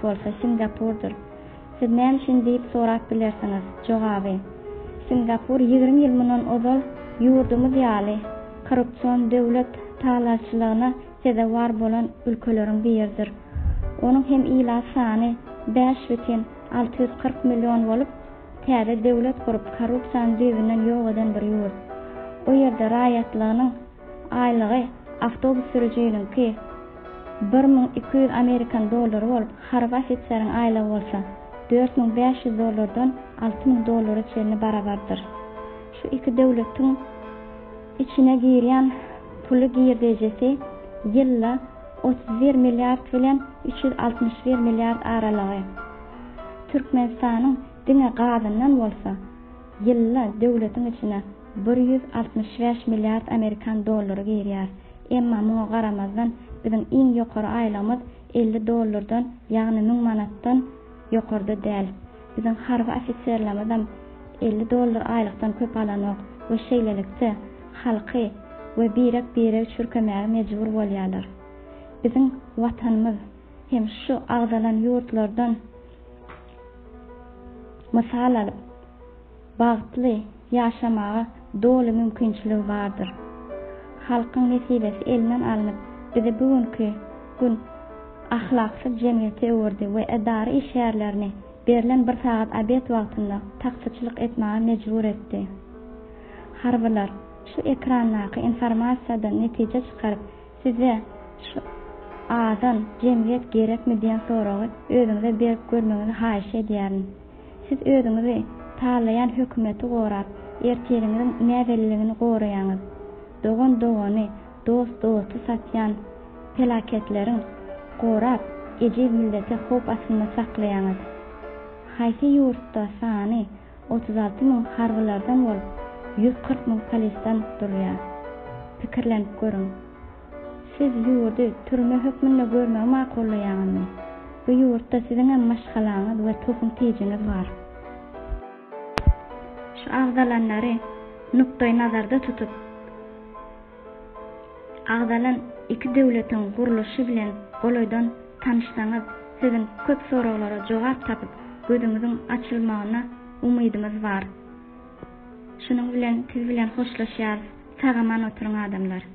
bolsa Singapurdur. Siz näme üçin diýip sorap bilersiniz. Jogaby: Singapur 20 ýyl mundan ozal ýurdumyz ýaly korrupsiýon döwlet talaşçylygyna sede war bolan ülkeleriň biridir. Onuň hem ila sany 5,640 milyon bolup, täze döwlet gurup korrupsiýan düýbünden ýok eden bir ýurt. O ýerde raýatlygynyň aýlygy awtobus sürüjüniňki 1200 Amerikan dollary bolup, harba ofiseriň aýlygy bolsa $4500 $6000 çenli barabardyr. Şu iki döwletiň içine girýän puly girdejesi ýylla 31 milyard bilen 361 milyard aralygy. Türkmenistanyň diňe gadyndan bolsa ýylla döwletiň içine 165 milyard Amerikan dollary girýär. Emma muňa garamazdan biziň iň ýokary aýlymyz $50, ýagny 1000 manatdan ýokarda däl. Biziň harby ofitserlerimizam $50 aýlykdan köp alanok we şeýlelikde halky we birek çürkemäge mejbur bolýarlar. Biziň watanymyz hem şu agdalan ýurtlardan mysal alyp bagtly ýaşamaga doly mümkinçiligi bardyr. Halkyň nesibesi elinden alınıp bize bugünkü gün ahlaksyz jemgyýete öwürdi we edara işgärlerini berilen bir saat abet wagtynda taksyçylyk etmäge mejbur etdi. Harbylar şu ekranlaky informasiýadan netije çykaryp size şu azan jemgyýet gerekmi diýen soragy özüňize berip görmeňizi haýyş edýärin. Siz özüňizi taýlayan hökümeti gorap, erteliňiň näwelligini goraýaňyz. Dogany, dosty satýan felaketleriň gorap, ejil millete hop asyna saklaýaňyz. Haýsy ýurtda sany 36.000 harbylardan bolup 140.000 polisdan durýar. Pikirlenip görüň. Siz ýurdy türme hökmünde görmäge makullaýaňyzmy? Bu ýurtda siziň hem maşgalaňyz we topun tejiniz bar. Şu agdalanlary nukdaý nazarda tutup agdalan iki döwletiň guruluşy bilen goloýdan tanışsaňyz, siziň köp soraglara jogap tapyp gözüňiziň açylmagyna umydymyz bar. Şunuň bilen siz bilen hoşlaşýar, sagaman oturuň adamlar.